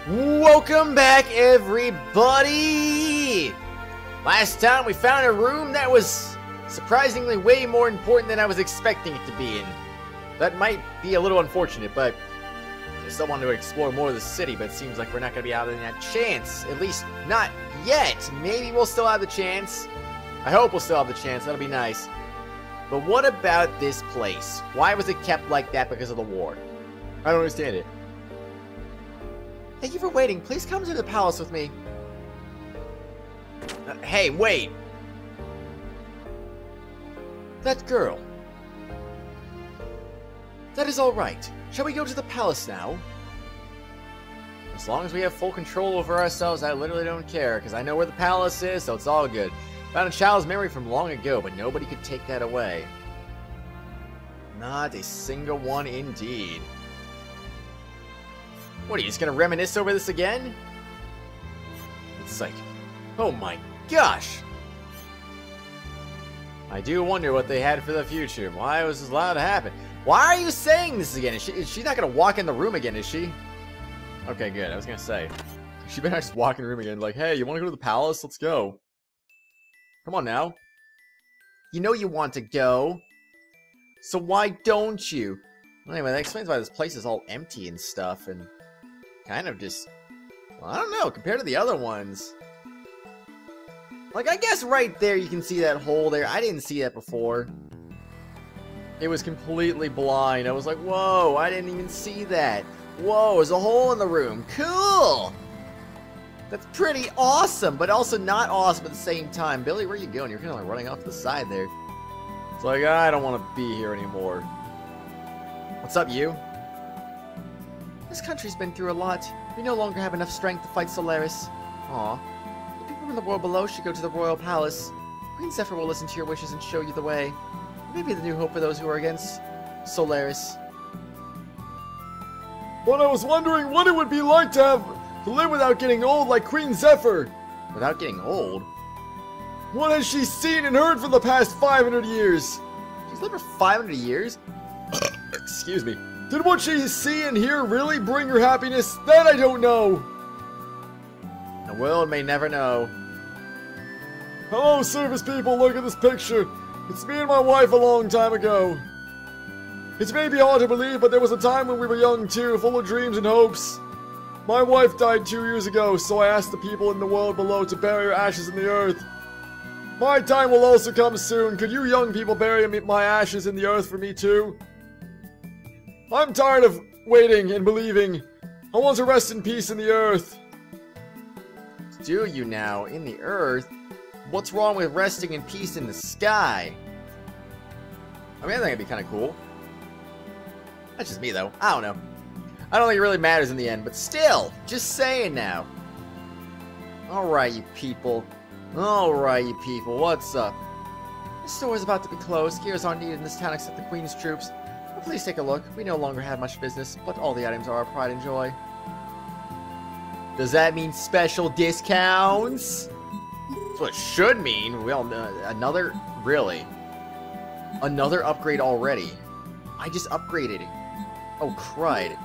Welcome back, everybody! Last time we found a room that was surprisingly way more important than I was expecting it to be in. That might be a little unfortunate, but I still want to explore more of the city, but it seems like we're not going to be having that chance. At least, not yet. Maybe we'll still have the chance. I hope we'll still have the chance. That'll be nice. But what about this place? Why was it kept like that because of the war? I don't understand it. Thank you for waiting. Please come to the palace with me. Hey, wait. That girl. That is all right. Shall we go to the palace now? As long as we have full control over ourselves, I literally don't care, because I know where the palace is, so it's all good. Found a child's memory from long ago, but nobody could take that away. Not a single one indeed. What, are you just gonna reminisce over this again? It's like, oh my gosh! I do wonder what they had for the future. Why was this allowed to happen? Why are you saying this again? Is she not gonna walk in the room again, is she? Okay, good. I was gonna say. She better not just walk in the room again like, hey, you wanna go to the palace? Let's go. Come on now. You know you want to go. So why don't you? Well, anyway, that explains why this place is all empty and stuff, and kind of just, well, I don't know, compared to the other ones. Like, I guess right there you can see that hole there. I didn't see that before. It was completely blind. I was like, whoa, I didn't even see that. Whoa, there's a hole in the room. Cool! That's pretty awesome, but also not awesome at the same time. Billy, where are you going? You're kind of like running off to the side there. It's like, I don't want to be here anymore. What's up, you? This country's been through a lot. We no longer have enough strength to fight Solaris. Aw. The people in the world below should go to the royal palace. Queen Zephyr will listen to your wishes and show you the way. Maybe the new hope for those who are against Solaris. But I was wondering what it would be like to live without getting old like Queen Zephyr. Without getting old? What has she seen and heard for the past 500 years? She's lived for 500 years? Excuse me. Did what she see and hear really bring her happiness? That I don't know. The world may never know. Hello, service people, look at this picture. It's me and my wife a long time ago. It's maybe hard to believe, but there was a time when we were young too, full of dreams and hopes. My wife died 2 years ago, so I asked the people in the world below to bury her ashes in the earth. My time will also come soon. Could you young people bury my ashes in the earth for me too? I'm tired of waiting and believing. I want to rest in peace in the earth. Do you now? In the earth? What's wrong with resting in peace in the sky? I mean, I think it'd be kind of cool. That's just me, though. I don't know. I don't think it really matters in the end, but still, just saying now. Alright, you people. Alright, you people. What's up? The store is about to be closed. Gears aren't needed in this town except the Queen's troops. But please take a look. We no longer have much business, but all the items are our pride and joy. Does that mean special discounts? That's what it should mean. We all know. Another... Really? Another upgrade already. I just upgraded it. Oh, crud.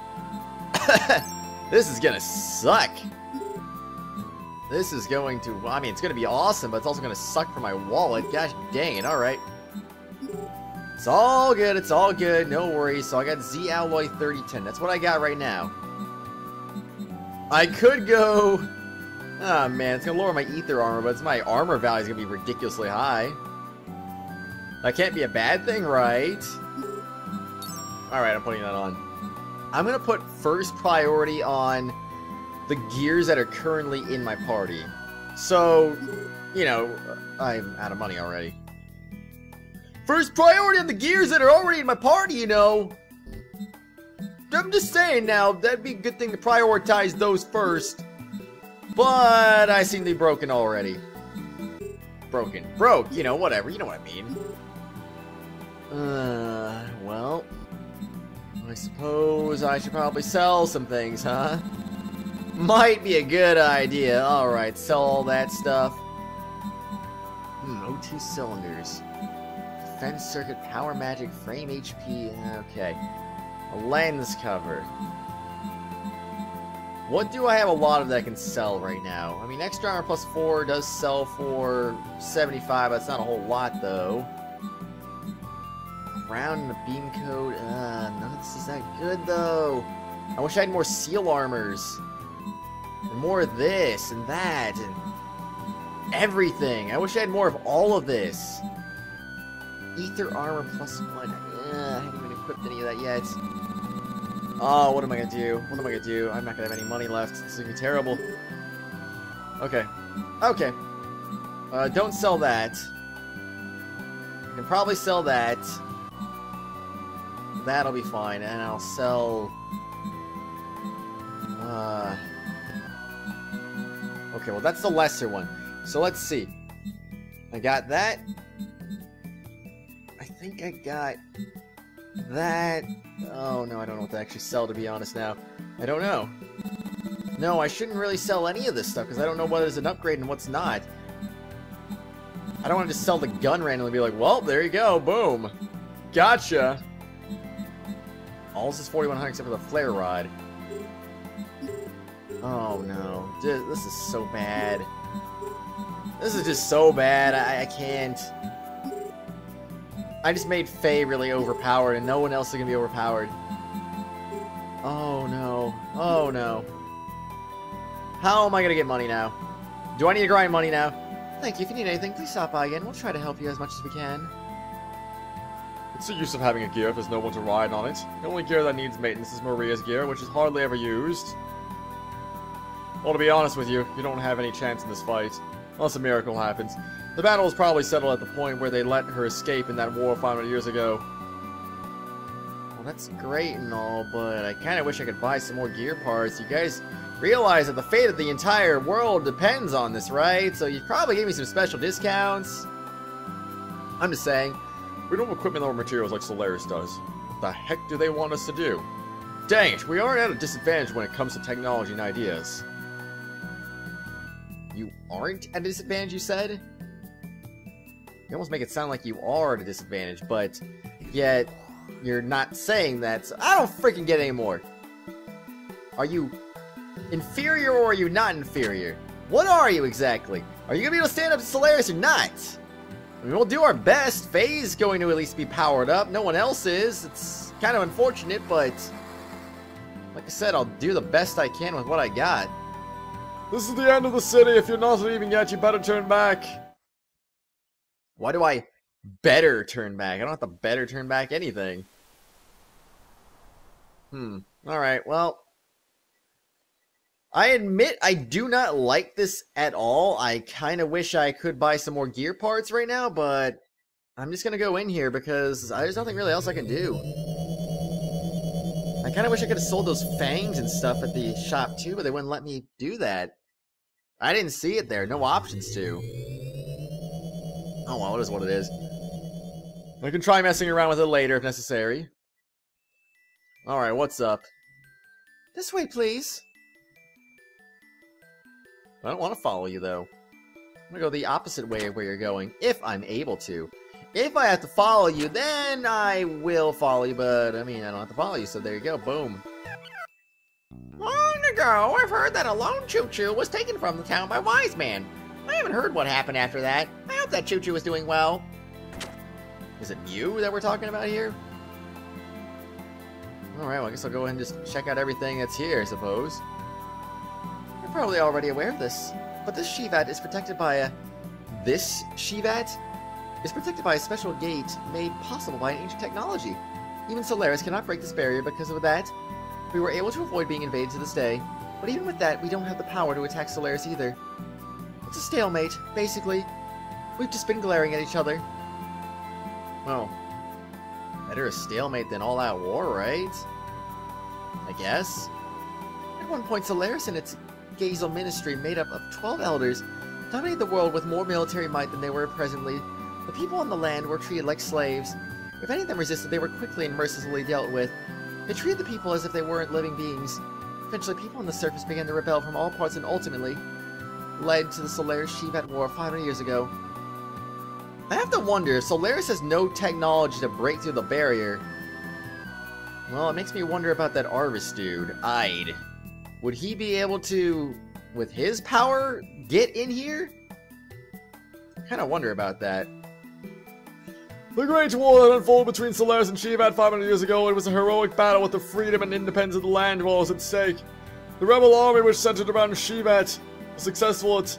This is gonna suck. This is going to... I mean, it's gonna be awesome, but it's also gonna suck for my wallet. Gosh dang it, alright. It's all good, it's all good. No worries. So I got Z Alloy 3010. That's what I got right now. I could go... Oh, man, it's gonna lower my ether armor, but my armor value is gonna be ridiculously high. That can't be a bad thing, right? Alright, I'm putting that on. I'm gonna put first priority on the gears that are currently in my party. So, you know, I'm out of money already. First priority on the gears that are already in my party, you know. I'm just saying now, that'd be a good thing to prioritize those first. But I seem to be broken already. Broke, you know, whatever, you know what I mean. Well, I suppose I should probably sell some things, huh? Might be a good idea. Alright, sell all that stuff. O2 cylinders. Defense circuit, power magic, frame HP. Okay. A lens cover. What do I have a lot of that can sell right now? I mean, extra armor plus 4 does sell for 75. That's not a whole lot, though. Crown and the beam coat. None of this is that good, though. I wish I had more seal armors. And more of this and that and everything. I wish I had more of all of this. Ether armor plus 1. I haven't even equipped any of that yet. Oh, what am I gonna do? What am I gonna do? I'm not gonna have any money left. This is gonna be terrible. Okay. Okay. Don't sell that. I can probably sell that. That'll be fine. And I'll sell... Okay, well that's the lesser one. So let's see. I got that. I think I got that. Oh no, I don't know what to actually sell, to be honest now. I don't know. No, I shouldn't really sell any of this stuff because I don't know what is an upgrade and what's not. I don't want to just sell the gun randomly and be like, well, there you go, boom. Gotcha. All this is 4100 except for the flare rod. Oh no, this is so bad. This is just so bad, I can't. I just made Fei really overpowered and no one else is gonna be overpowered. Oh no, oh no. How am I gonna get money now? Do I need to grind money now? Thank you, if you need anything, please stop by again. We'll try to help you as much as we can. What's the use of having a gear if there's no one to ride on it? The only gear that needs maintenance is Maria's gear, which is hardly ever used. Well, to be honest with you, you don't have any chance in this fight. Unless a miracle happens. The battle is probably settled at the point where they let her escape in that war 500 years ago. Well, that's great and all, but I kind of wish I could buy some more gear parts. You guys realize that the fate of the entire world depends on this, right? So you probably give me some special discounts. I'm just saying. We don't have equipment or materials like Solaris does. What the heck do they want us to do? Dang it, we aren't at a disadvantage when it comes to technology and ideas. You aren't at a disadvantage, you said? You almost make it sound like you are at a disadvantage, but yet you're not saying that, so I don't freaking get it anymore. Are you inferior or are you not inferior? What are you exactly? Are you gonna be able to stand up to Solaris or not? I mean, we'll do our best. Fei's going to at least be powered up. No one else is. It's kind of unfortunate, but like I said, I'll do the best I can with what I got. This is the end of the city. If you're not leaving yet, you better turn back. Why do I better turn back? I don't have to better turn back anything. Alright, well. I admit I do not like this at all. I kind of wish I could buy some more gear parts right now, but I'm just going to go in here because there's nothing really else I can do. I kind of wish I could have sold those fangs and stuff at the shop too, but they wouldn't let me do that. I didn't see it there. No options to. Oh well, it is what it is. I can try messing around with it later if necessary. Alright, what's up? This way, please. I don't want to follow you, though. I'm gonna go the opposite way of where you're going, if I'm able to. If I have to follow you, then I will follow you, but, I mean, I don't have to follow you, so there you go, boom. Long ago, I've heard that a lone choo-choo was taken from the town by Wise Man. I haven't heard what happened after that. I hope that choo-choo is doing well. Is it you that we're talking about here? Alright, well, I guess I'll go ahead and just check out everything that's here, I suppose. You're probably already aware of this, but this Shivat is protected by a... This Shivat is protected by a special gate made possible by an ancient technology. Even Solaris cannot break this barrier because of that. We were able to avoid being invaded to this day, but even with that, we don't have the power to attack Solaris either. It's a stalemate, basically. We've just been glaring at each other. Well, better a stalemate than all-out war, right? I guess. At one point, Solaris and its Gazel ministry, made up of 12 elders, dominated the world with more military might than they were presently. The people on the land were treated like slaves. If any of them resisted, they were quickly and mercilessly dealt with. They treated the people as if they weren't living beings. Eventually, people on the surface began to rebel from all parts and ultimately led to the Solaris-Shivat War 500 years ago. I have to wonder, if Solaris has no technology to break through the barrier, well, it makes me wonder about that Arvis dude, Ide. would he be able to, with his power, get in here? I kind of wonder about that. The Great War that unfolded between Solaris and Shivat 500 years ago, it was a heroic battle with the freedom and independence of the land dwellers at stake. The rebel army, which centered around Shivat, was successful at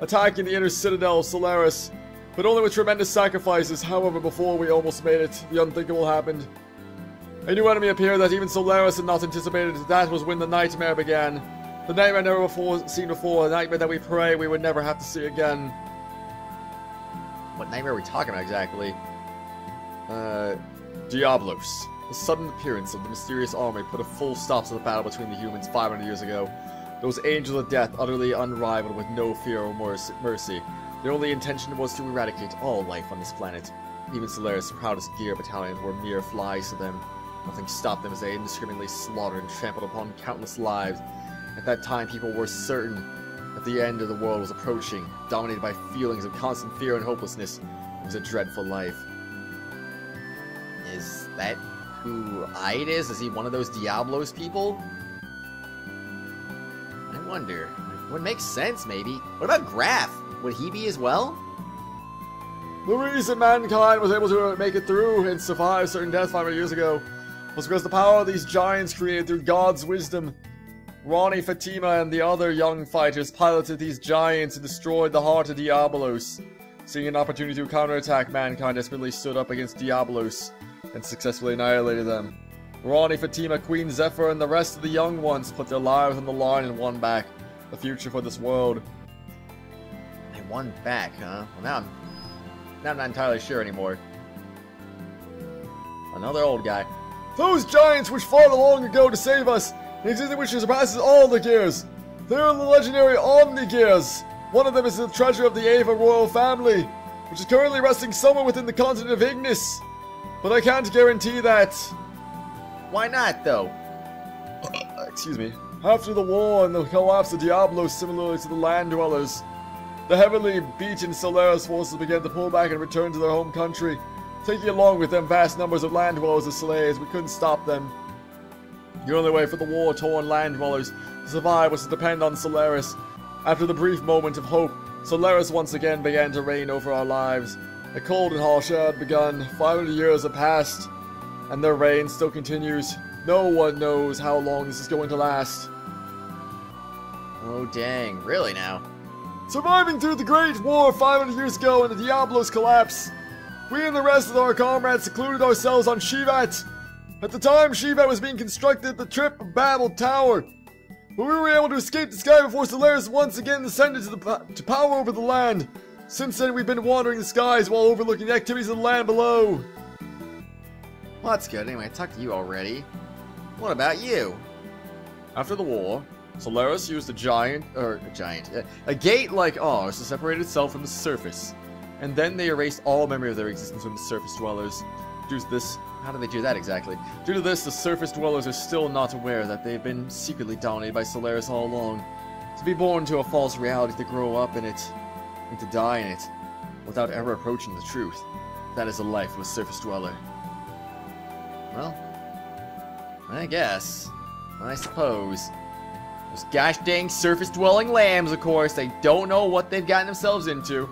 attacking the inner citadel of Solaris, but only with tremendous sacrifices. However, before we almost made it, the unthinkable happened. A new enemy appeared that even Solaris had not anticipated. That was when the nightmare began. The nightmare never seen before, a nightmare that we pray we would never have to see again. What nightmare are we talking about exactly? Diablos. The sudden appearance of the mysterious army put a full stop to the battle between the humans 500 years ago. Those angels of death, utterly unrivaled with no fear or mercy. Their only intention was to eradicate all life on this planet. Even Solaris' proudest gear battalions were mere flies to them. Nothing stopped them as they indiscriminately slaughtered and trampled upon countless lives. At that time, people were certain that the end of the world was approaching, dominated by feelings of constant fear and hopelessness. It was a dreadful life. Is that who Ide is? Is he one of those Diablos people? I wonder. Would make sense, maybe. What about Graf? Would he be as well? The reason mankind was able to make it through and survive certain death 500 years ago was because the power of these giants created through God's wisdom. Ronnie, Fatima, and the other young fighters piloted these giants and destroyed the heart of Diablos. Seeing an opportunity to counterattack, mankind desperately stood up against Diablos and successfully annihilated them. Ronnie, Fatima, Queen Zephyr, and the rest of the young ones put their lives on the line and won back the future for this world. They won back, huh? Well, now I'm not entirely sure anymore. Another old guy. Those giants which fought long ago to save us, an existence which surpasses all the gears. They are the legendary Omni-Gears. One of them is the treasure of the Ava royal family, which is currently resting somewhere within the continent of Ignis. But I can't guarantee that. Why not, though? Excuse me. After the war and the collapse of Diablos, similarly to the land dwellers, the heavily beaten Solaris forces began to pull back and return to their home country, taking along with them vast numbers of land dwellers as slaves. We couldn't stop them. The only way for the war-torn land dwellers to survive was to depend on Solaris. After the brief moment of hope, Solaris once again began to reign over our lives. A cold and harsh era had begun. 500 years have passed, and their reign still continues. No one knows how long this is going to last. Oh dang, really now? Surviving through the Great War 500 years ago and the Diablos collapse, we and the rest of our comrades secluded ourselves on Shivat. At the time, Shivat was being constructed at the Trip of Babel Tower, but we were able to escape the sky before Solaris once again ascended to power over the land. Since then, we've been wandering the skies while overlooking the activities of the land below. Well, that's good. Anyway, I talked to you already. What about you? After the war, Solaris used a gate like ours to separate itself from the surface, and then they erased all memory of their existence from the surface dwellers. Due to this, how do they do that exactly? Due to this, the surface dwellers are still not aware that they've been secretly dominated by Solaris all along. To be born to a false reality, to grow up in it, and to die in it, without ever approaching the truth. That is the life of a surface dweller. Well, I guess. I suppose. Those gosh dang surface-dwelling lambs, of course, they don't know what they've gotten themselves into.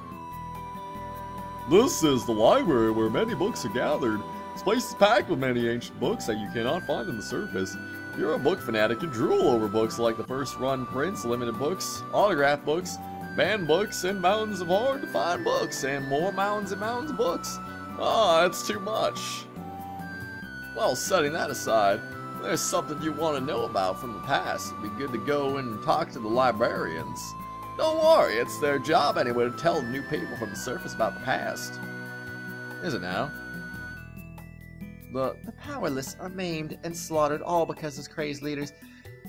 This is the library where many books are gathered. This place is packed with many ancient books that you cannot find on the surface. If you're a book fanatic, you drool over books like the first run prints, limited books, autograph books, banned books, and mountains of hard-to-find books, and more mountains and mountains of books. Ah, it's too much. Well, setting that aside, if there's something you want to know about from the past, it'd be good to go and talk to the librarians. Don't worry, it's their job anyway to tell new people from the surface about the past. Is it now? The powerless are maimed and slaughtered all because those crazed leaders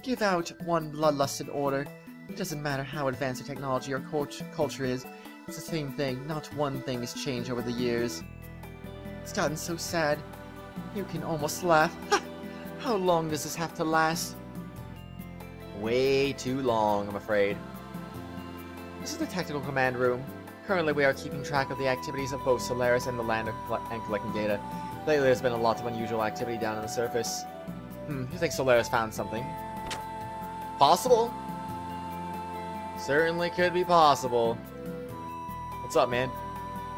give out one bloodlusted order. It doesn't matter how advanced their technology or culture is, it's the same thing. Not one thing has changed over the years. It's gotten so sad. You can almost laugh. How long does this have to last? Way too long, I'm afraid. This is the Tactical Command Room. Currently, we are keeping track of the activities of both Solaris and the land and collecting data. Lately, there's been a lot of unusual activity down on the surface. You think Solaris found something? Possible? Certainly could be possible. What's up, man?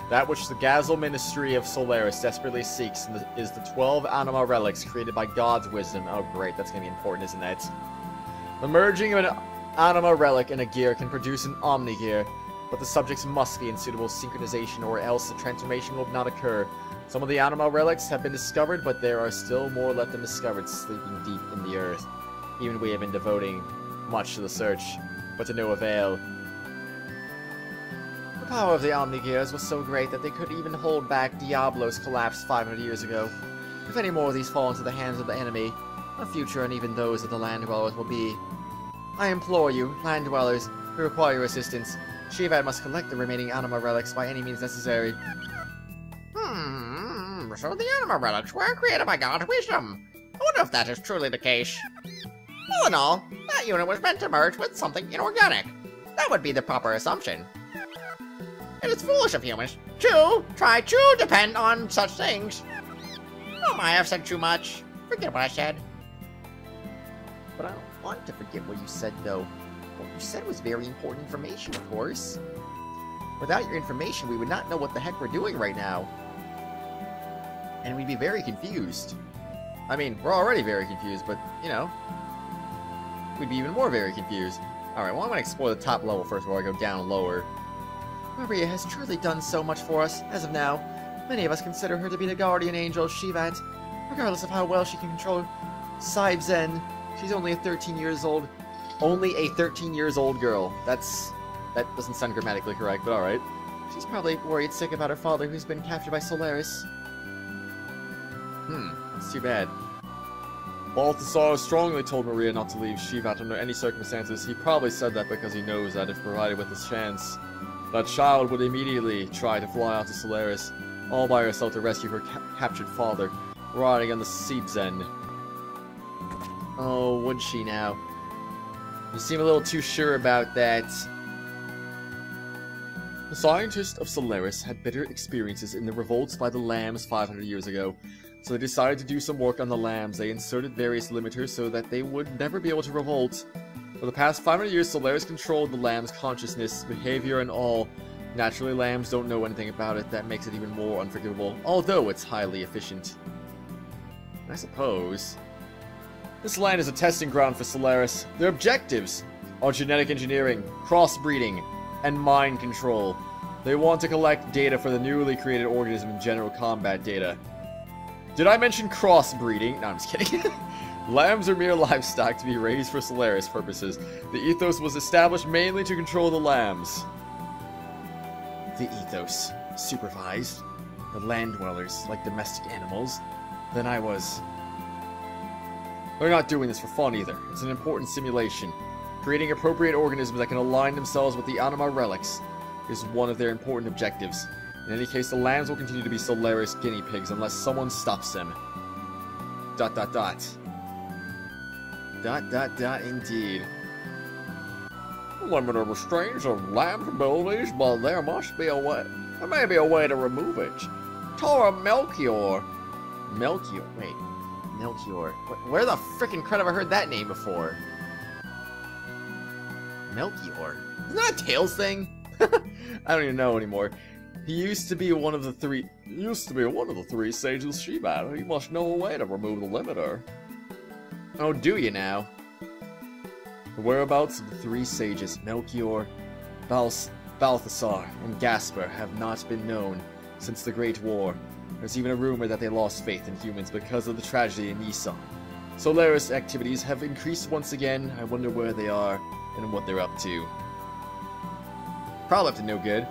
That which the Gazel Ministry of Solaris desperately seeks is the 12 anima relics created by God's wisdom. Oh, great. That's going to be important, isn't it? The merging of an anima relic and a gear can produce an omni gear, but the subjects must be in suitable synchronization or else the transformation will not occur. Some of the anima relics have been discovered, but there are still more left undiscovered, sleeping deep in the earth. Even we have been devoting much to the search, but to no avail. The power of the Omni-Gears was so great that they could even hold back Diablo's collapse 500 years ago. If any more of these fall into the hands of the enemy, our future and even those of the Land Dwellers will be. I implore you, Land Dwellers, who require your assistance, Shivad must collect the remaining anima relics by any means necessary. So the anima relics were created by God's wisdom. I wonder if that is truly the case. All in all, that unit was meant to merge with something inorganic. That would be the proper assumption. It is foolish of humans to try to depend on such things. Oh, I have said too much. Forget what I said. But I don't want to forget what you said, though. What you said was very important information, of course. Without your information, we would not know what the heck we're doing right now. And we'd be very confused. I mean, we're already very confused, but, you know, we'd be even more very confused. Alright, well, I'm going to explore the top level first before I go down lower. Maria has truly done so much for us, as of now. Many of us consider her to be the guardian angel of Shivat. Regardless of how well she can control Saib-Zen, she's only a 13 years old. Only a 13 years old girl. That doesn't sound grammatically correct, but alright. She's probably worried sick about her father, who's been captured by Solaris. That's too bad. Balthasar strongly told Maria not to leave Shivat under any circumstances. He probably said that because he knows that if provided with his chance, that child would immediately try to fly out to Solaris, all by herself to rescue her captured father, riding on the Saib-Zen. Oh, would she now? You seem a little too sure about that. The scientists of Solaris had bitter experiences in the revolts by the lambs 500 years ago, so they decided to do some work on the lambs. They inserted various limiters so that they would never be able to revolt. For the past 500 years, Solaris controlled the lambs' consciousness, behavior, and all. Naturally, lambs don't know anything about it. That makes it even more unforgivable, although it's highly efficient. I suppose. This land is a testing ground for Solaris. Their objectives are genetic engineering, crossbreeding, and mind control. They want to collect data for the newly created organism and general combat data. Did I mention crossbreeding? No, I'm just kidding. Lambs are mere livestock to be raised for Solaris purposes. The ethos was established mainly to control the lambs. The ethos. Supervised. The land dwellers, like domestic animals. Then I was... They're not doing this for fun either. It's an important simulation. Creating appropriate organisms that can align themselves with the anima relics is one of their important objectives. In any case, the lambs will continue to be Solaris guinea pigs unless someone stops them. ... indeed. Limited restraints of lamb's abilities, but there must be a way. There may be a way to remove it. Tora Melchior. Melchior? Wait. Melchior. Where the frickin' crud have I heard that name before? Melchior. Isn't that a Tails thing? I don't even know anymore. He used to be one of the three sages of Shivat. He must know a way to remove the limiter. Oh, do you now? The whereabouts of the three sages, Melchior, Balthasar, and Gaspar, have not been known since the Great War. There's even a rumor that they lost faith in humans because of the tragedy in Nissan. Solaris activities have increased once again. I wonder where they are and what they're up to. Probably up to no good.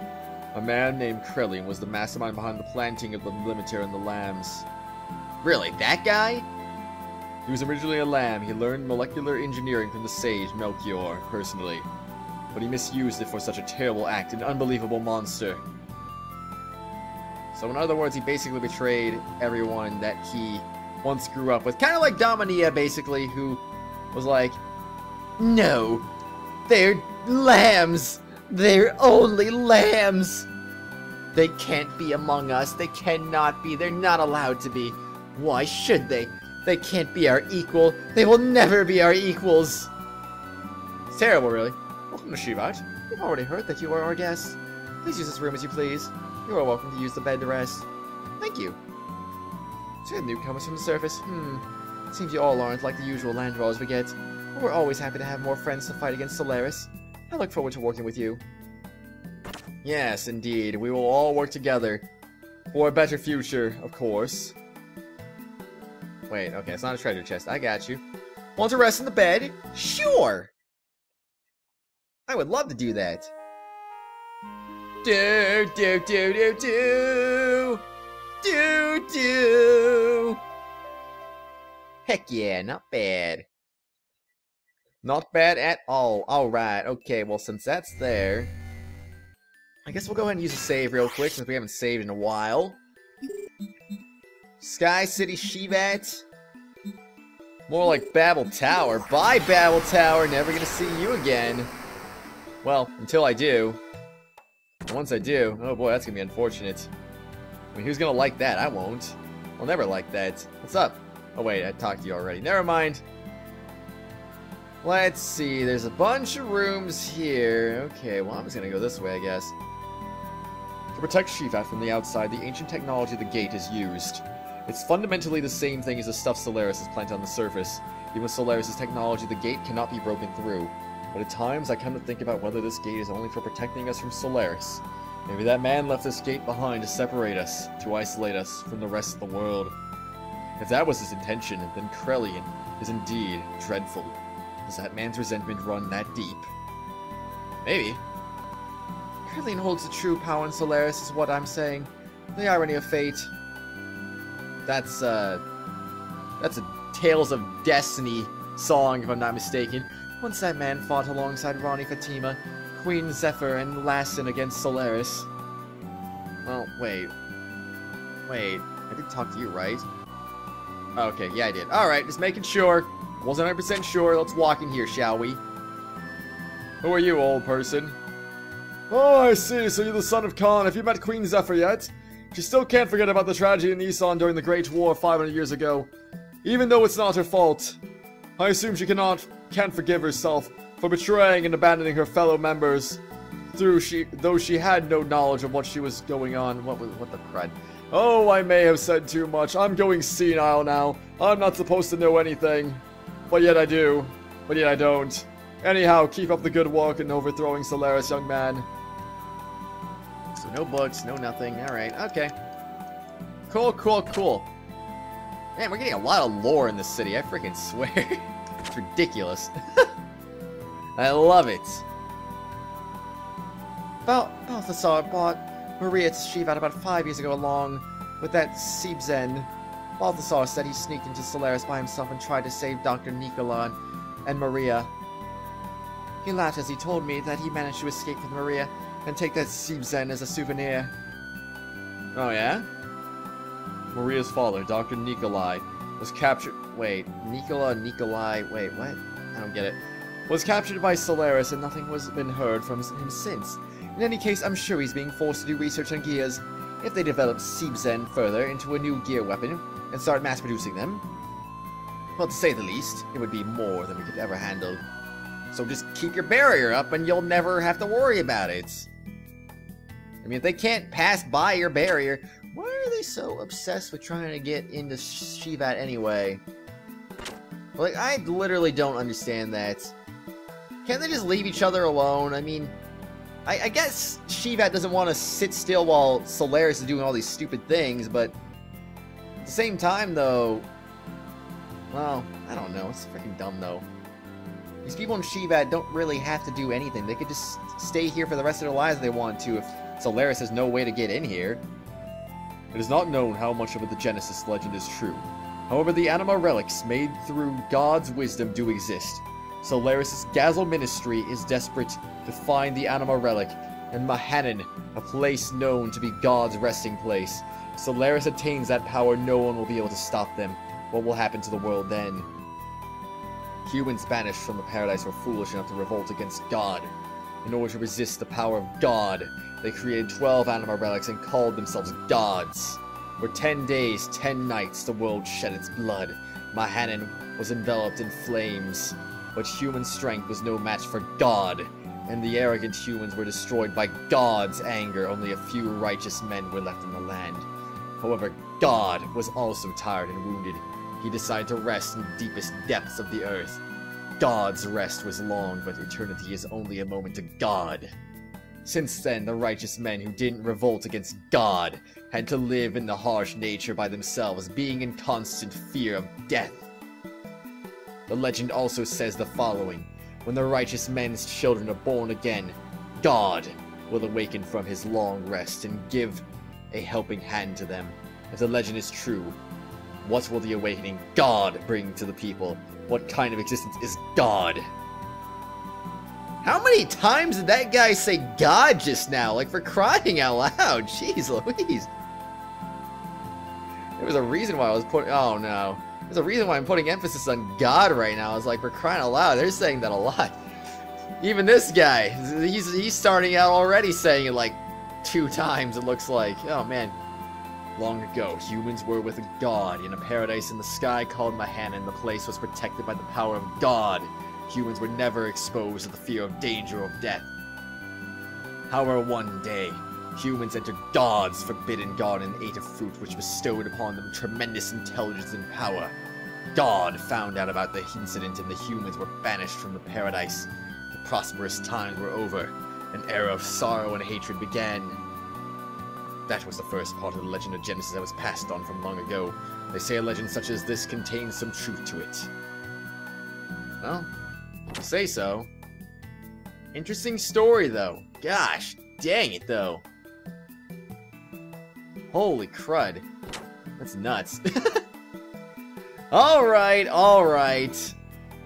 A man named Krellian was the mastermind behind the planting of the limiter and the lambs. Really, that guy? He was originally a lamb. He learned molecular engineering from the sage Melchior, personally. But he misused it for such a terrible act, an unbelievable monster. So in other words, he basically betrayed everyone that he once grew up with. Kind of like Dominia, basically, who was like, no, they're lambs. They're only lambs. They can't be among us. They cannot be. They're not allowed to be. Why should they? They can't be our equal. They will never be our equals. It's terrible, really. Welcome to Shivat. We've already heard that you are our guest. Please use this room as you please. You are welcome to use the bed to rest. Thank you. So you newcomers from the surface. Seems you all aren't like the usual land dwellers we get. But we're always happy to have more friends to fight against Solaris. I look forward to working with you. Yes, indeed. We will all work together. For a better future, of course. Wait, okay, it's not a treasure chest. I got you. Want to rest in the bed? Sure! I would love to do that. Do, do, do, do, do. Do, do. Heck yeah, not bad. Not bad at all. Alright, okay, well, since that's there, I guess we'll go ahead and use a save real quick since we haven't saved in a while. Sky City Shivat. More like Babel Tower. Bye, Babel Tower. Never gonna see you again. Well, until I do. And once I do, oh boy, that's gonna be unfortunate. I mean, who's gonna like that? I won't. I'll never like that. What's up? Oh wait, I talked to you already. Never mind. Let's see. There's a bunch of rooms here. Okay, well, I'm just gonna go this way, I guess. To protect Shivat from the outside, the ancient technology of the gate is used. It's fundamentally the same thing as the stuff Solaris has planted on the surface. Even with Solaris' technology, the gate cannot be broken through. But at times, I come to think about whether this gate is only for protecting us from Solaris. Maybe that man left this gate behind to separate us, to isolate us from the rest of the world. If that was his intention, then Krelian is indeed dreadful. Does that man's resentment run that deep? Maybe. Krelian holds the true power in Solaris, is what I'm saying. The irony of fate. That's a Tales of Destiny song, if I'm not mistaken. Once that man fought alongside Rani Fatima, Queen Zephyr, and Lassen against Solaris. Well, wait. Wait, I did talk to you, right? Okay, yeah, I did. Alright, just making sure. Wasn't 100% sure. Let's walk in here, shall we? Who are you, old person? Oh, I see. So you're the son of Khan. Have you met Queen Zephyr yet? She still can't forget about the tragedy in Isan during the Great War 500 years ago. Even though it's not her fault. I assume she can't forgive herself for betraying and abandoning her fellow members. Though she had no knowledge of what she was going on. What the crud? Oh, I may have said too much. I'm going senile now. I'm not supposed to know anything. But yet I do. But yet I don't. Anyhow, keep up the good work in overthrowing Solaris, young man. So no books, no nothing. Alright, okay. Cool, cool, cool. Man, we're getting a lot of lore in this city, I freaking swear. It's ridiculous. I love it. Balthasar bought Maria to Shivat about 5 years ago along with that Sebzen. Balthasar said he sneaked into Solaris by himself and tried to save Dr. Nikola and Maria. He laughed as he told me that he managed to escape with Maria and take that Sebzen as a souvenir. Oh yeah? Maria's father, Dr. Nikolai, was captured... Wait, Nikolai... Wait, what? I don't get it. Was captured by Solaris and nothing has been heard from him since. In any case, I'm sure he's being forced to do research on gears. If they develop Sebzen further into a new gear weapon and start mass-producing them, well, to say the least, it would be more than we could ever handle. So just keep your barrier up and you'll never have to worry about it. I mean, if they can't pass by your barrier, why are they so obsessed with trying to get into Shivat anyway? Like, I literally don't understand that. Can't they just leave each other alone? I mean, I guess Shivat doesn't want to sit still while Solaris is doing all these stupid things, but at the same time, though, well, I don't know. It's freaking dumb, though. These people in Shivat don't really have to do anything. They could just stay here for the rest of their lives if they want to, if Solaris has no way to get in here. It is not known how much of the Genesis legend is true. However, the anima relics made through God's wisdom do exist. Solaris' Gazel ministry is desperate to find the anima relic, and Mahanan, a place known to be God's resting place. If Solaris attains that power, no one will be able to stop them. What will happen to the world then? Humans banished from the paradise were foolish enough to revolt against God. In order to resist the power of God, they created 12 anima relics and called themselves gods. For 10 days, 10 nights, the world shed its blood. Mahanan was enveloped in flames. but human strength was no match for God, and the arrogant humans were destroyed by God's anger. Only a few righteous men were left in the land. However, God was also tired and wounded. He decided to rest in the deepest depths of the earth. God's rest was long, but eternity is only a moment to God. Since then, the righteous men who didn't revolt against God had to live in the harsh nature by themselves, being in constant fear of death. The legend also says the following: when the righteous men's children are born again, God will awaken from his long rest and give a helping hand to them. If the legend is true, what will the awakening God bring to the people? What kind of existence is God? How many times did that guy say God just now? Like, for crying out loud. Jeez Louise. There was a reason why I was putting... Oh, no. There's a reason why I'm putting emphasis on God right now. I was like, for crying out loud, they're saying that a lot. Even this guy, he's starting out already saying it like 2 times, it looks like. Oh, man. Long ago, humans were with God in a paradise in the sky called Mahana, and the place was protected by the power of God. Humans were never exposed to the fear of danger or death. However, one day, humans entered God's forbidden garden and ate a fruit which bestowed upon them tremendous intelligence and power. God found out about the incident, and the humans were banished from the paradise. The prosperous times were over. An era of sorrow and hatred began. That was the first part of the legend of Genesis that was passed on from long ago. They say a legend such as this contains some truth to it. Well, say so. Interesting story, though. Gosh, dang it, though. Holy crud. That's nuts. Alright, alright.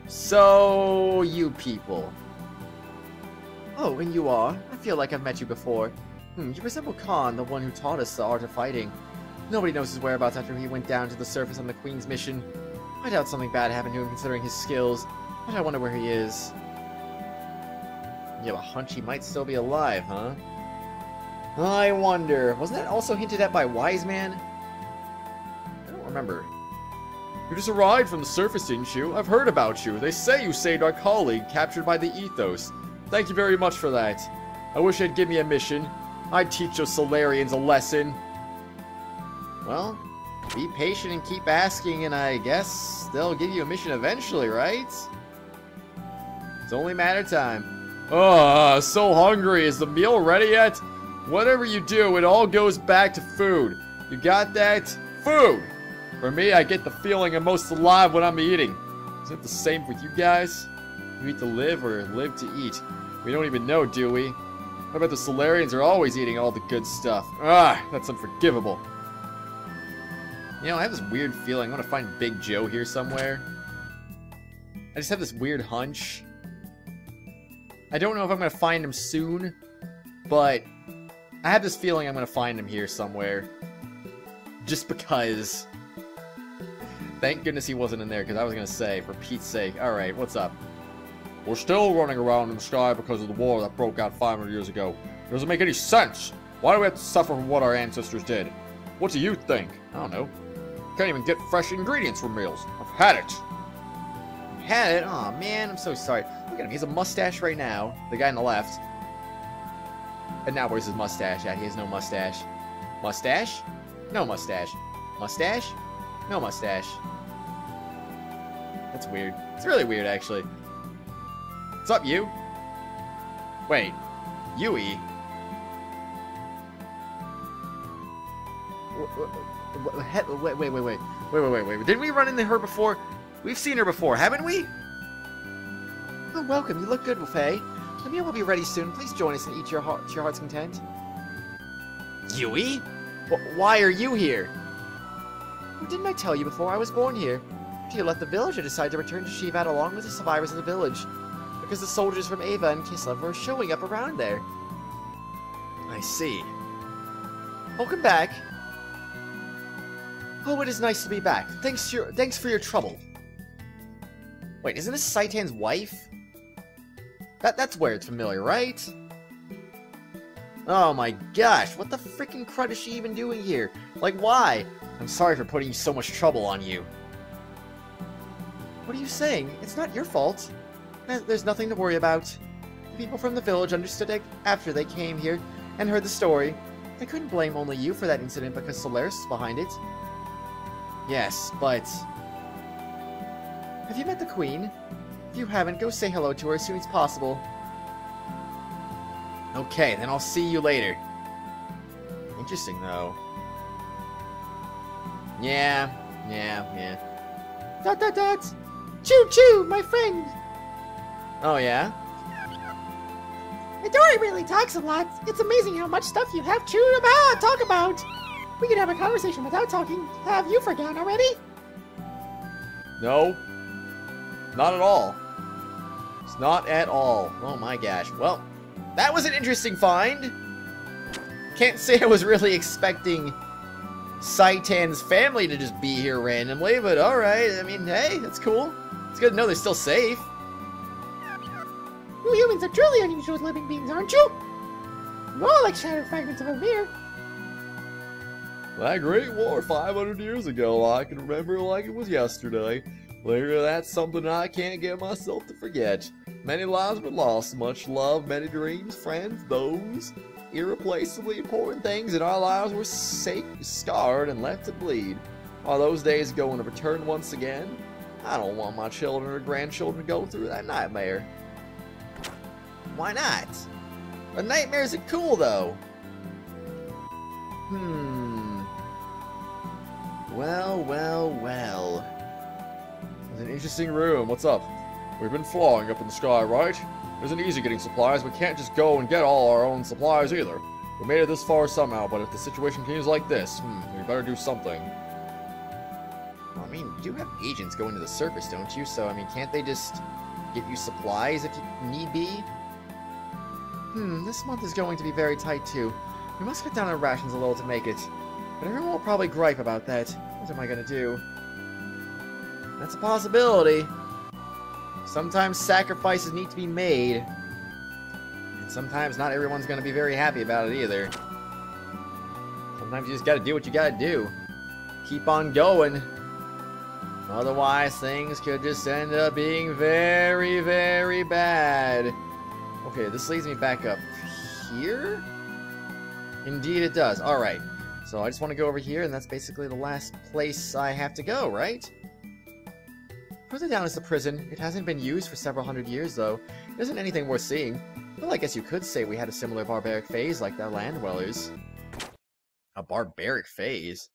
So, you people. Oh, and you are? I feel like I've met you before. You resemble Khan, the one who taught us the art of fighting. Nobody knows his whereabouts after he went down to the surface on the Queen's mission. I doubt something bad happened to him considering his skills, but I wonder where he is. You have a hunch he might still be alive, huh? I wonder. Wasn't that also hinted at by Wise Man? I don't remember. You just arrived from the surface, didn't you? I've heard about you. They say you saved our colleague, captured by the Ethos. Thank you very much for that. I wish they'd give me a mission. I'd teach those Solarians a lesson. Well, be patient and keep asking, and I guess they'll give you a mission eventually, right? It's only a matter of time. Oh, so hungry. Is the meal ready yet? Whatever you do, it all goes back to food. You got that? Food! For me, I get the feeling I'm most alive when I'm eating. Is it the same with you guys? You eat to live or live to eat? We don't even know, do we? I bet the Solarians are always eating all the good stuff. Ah, that's unforgivable. You know, I have this weird feeling. I'm gonna find Big Joe here somewhere. I just have this weird hunch. I don't know if I'm gonna find him soon, but I have this feeling I'm gonna find him here somewhere. Just because. Thank goodness he wasn't in there, because I was gonna say, for Pete's sake. Alright, what's up? We're still running around in the sky because of the war that broke out 500 years ago. It doesn't make any sense. Why do we have to suffer from what our ancestors did? What do you think? I don't know. Can't even get fresh ingredients for meals. I've had it. You had it? Aw, man, I'm so sorry. Look at him. He has a mustache right now. The guy on the left. And now where's his mustache at? He has no mustache. Mustache? No mustache. Mustache? No mustache. That's weird. It's really weird, actually. What's up, you? Wait. Yui? Wait. Didn't we run into her before? We've seen her before, haven't we? Oh, welcome. You look good, Fei. The meal will be ready soon. Please join us and eat to your heart's content. Yui? Why are you here? Oh, didn't I tell you before? I was born here. After you left the village, I decided to return to Shivat along with the survivors of the village. Because the soldiers from Ava and Kislev were showing up around there. I see. Welcome back. Oh, it is nice to be back. Thanks for your trouble. Wait, isn't this Saitan's wife? That's where it's familiar, right? Oh my gosh, what the freaking crud is she even doing here? Like, why? I'm sorry for putting so much trouble on you. What are you saying? It's not your fault. There's nothing to worry about. The people from the village understood it after they came here and heard the story. They couldn't blame only you for that incident because Solaris is behind it. Yes, but... Have you met the Queen? If you haven't, go say hello to her as soon as possible. Okay, then I'll see you later. Interesting, though. Yeah. Dot dot dot! Choo choo, my friend! Oh, yeah? Midori really talks a lot. It's amazing how much stuff you have to talk about. We could have a conversation without talking. Have you forgotten already? No. Not at all. It's not at all. Oh my gosh. Well, that was an interesting find. Can't say I was really expecting Saitan's family to just be here randomly, but alright. I mean, hey, that's cool. It's good to know they're still safe. You humans are truly unusual living beings, aren't you? You're all like shattered fragments of a mirror. That Great War 500 years ago, I can remember like it was yesterday. Later, that's something I can't get myself to forget. Many lives were lost, much love, many dreams, friends, those irreplaceably important things in our lives were scarred and left to bleed. Are those days going to return once again? I don't want my children or grandchildren to go through that nightmare. Why not? The nightmares are cool, though. Well. It's an interesting room. What's up? We've been flying up in the sky, right? It isn't easy getting supplies. We can't just go and get all our own supplies either. We made it this far somehow, but if the situation continues like this, we better do something. Well, I mean, you do have agents going to the surface, don't you? So, I mean, can't they just get you supplies if you need be? This month is going to be very tight, too. We must cut down on rations a little to make it. But everyone will probably gripe about that. What am I gonna do? That's a possibility. Sometimes sacrifices need to be made. And sometimes not everyone's gonna be very happy about it either. Sometimes you just gotta do what you gotta do. Keep on going. Otherwise, things could just end up being very, very bad. Okay, this leads me back up here? Indeed it does. Alright. So I just want to go over here, and that's basically the last place I have to go, right? Further down is the prison. It hasn't been used for several hundred years, though. It isn't anything worth seeing. Well, I guess you could say we had a similar barbaric phase like the land dwellers. A barbaric phase?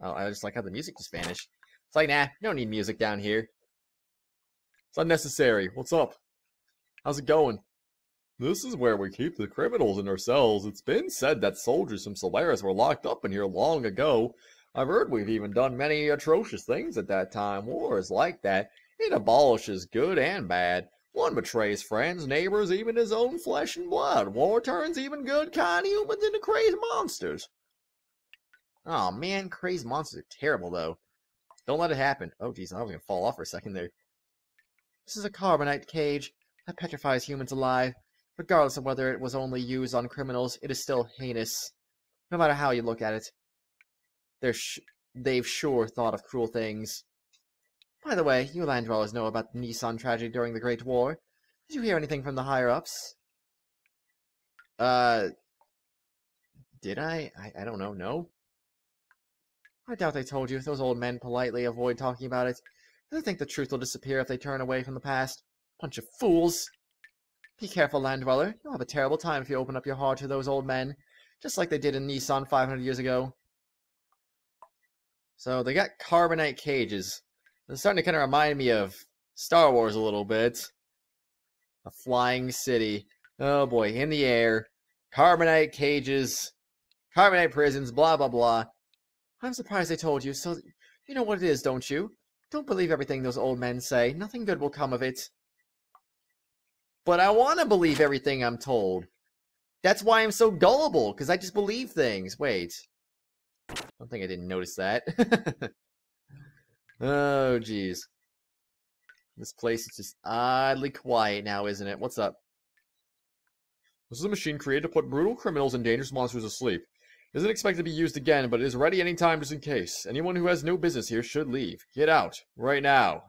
Oh, I just like how the music just vanished. It's like, nah, you don't need music down here. It's unnecessary. What's up? How's it going? This is where we keep the criminals in our cells. It's been said that soldiers from Solaris were locked up in here long ago. I've heard we've even done many atrocious things at that time. War is like that. It abolishes good and bad. One betrays friends, neighbors, even his own flesh and blood. War turns even good, kind humans into crazy monsters. Oh man, crazy monsters are terrible, though. Don't let it happen. Oh geez, I was gonna fall off for a second there. This is a carbonite cage that petrifies humans alive. Regardless of whether it was only used on criminals, it is still heinous. No matter how you look at it. They've sure thought of cruel things. By the way, you land dwellers know about the Nissan tragedy during the Great War. Did you hear anything from the higher-ups? Did I? I don't know, no? I doubt they told you. Those old men politely avoid talking about it. They think the truth will disappear if they turn away from the past. Bunch of fools. Be careful, land dweller. You'll have a terrible time if you open up your heart to those old men, just like they did in Nissan 500 years ago. So they got carbonite cages. They're starting to kind of remind me of Star Wars a little bit. A flying city. Oh boy, in the air. Carbonite cages. Carbonite prisons, blah blah blah. I'm surprised they told you, so you know what it is, don't you? Don't believe everything those old men say. Nothing good will come of it. But I want to believe everything I'm told. That's why I'm so gullible, because I just believe things. Wait. I don't think I didn't notice that. Oh, jeez. This place is just oddly quiet now, isn't it? What's up? This is a machine created to put brutal criminals and dangerous monsters asleep. It isn't expected to be used again, but it is ready anytime just in case. Anyone who has no business here should leave. Get out. Right now.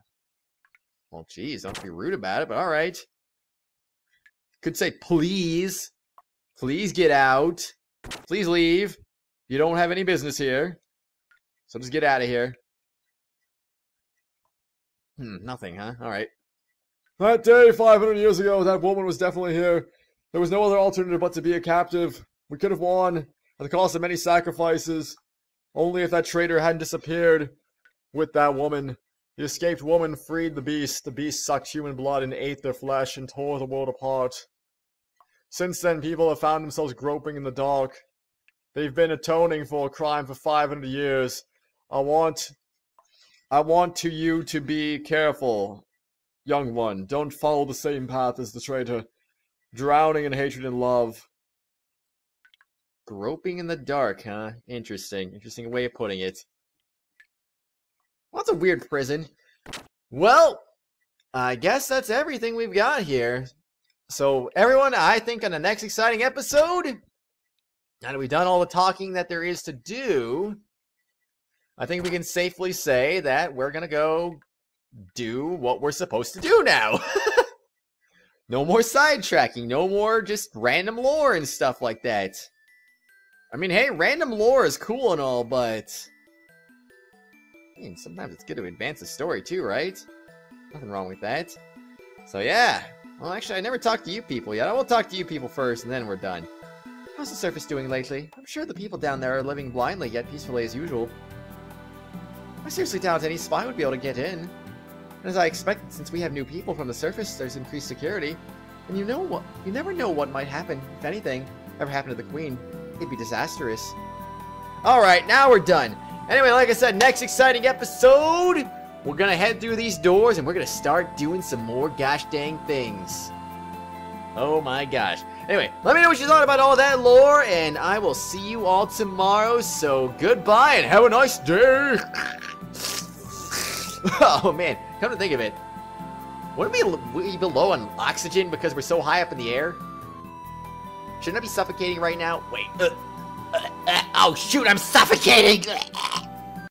Well, geez, don't be rude about it, but alright. Could say, please. Please get out. Please leave. You don't have any business here. So just get out of here. Nothing, huh? Alright. That day, 500 years ago, that woman was definitely here. There was no other alternative but to be a captive. We could have won, at the cost of many sacrifices. Only if that traitor hadn't disappeared with that woman. The escaped woman freed the beast. The beast sucked human blood and ate their flesh and tore the world apart. Since then, people have found themselves groping in the dark. They've been atoning for a crime for 500 years. I want you to be careful, young one. Don't follow the same path as the traitor. Drowning in hatred and love. Groping in the dark, huh? Interesting. Interesting way of putting it. Well, that's a weird prison. Well, I guess that's everything we've got here. So, everyone, I think on the next exciting episode, now that we've done all the talking that there is to do, I think we can safely say that we're gonna go do what we're supposed to do now. No more sidetracking, no more just random lore and stuff like that. I mean, hey, random lore is cool and all, but I mean, sometimes it's good to advance the story too, right? Nothing wrong with that. So yeah, well actually I never talked to you people yet. I will talk to you people first and then we're done. How's the surface doing lately? I'm sure the people down there are living blindly yet peacefully as usual. I seriously doubt any spy would be able to get in. And as I expected, since we have new people from the surface, there's increased security. And you know what? You never know what might happen. If anything ever happened to the Queen, it'd be disastrous. Alright, now we're done. Anyway, like I said, next exciting episode, we're gonna head through these doors and we're gonna start doing some more gosh dang things. Oh my gosh. Anyway, let me know what you thought about all that lore, and I will see you all tomorrow. So goodbye and have a nice day. Oh man, come to think of it, wouldn't we be low on oxygen because we're so high up in the air? Shouldn't I be suffocating right now? Wait. Oh shoot, I'm suffocating!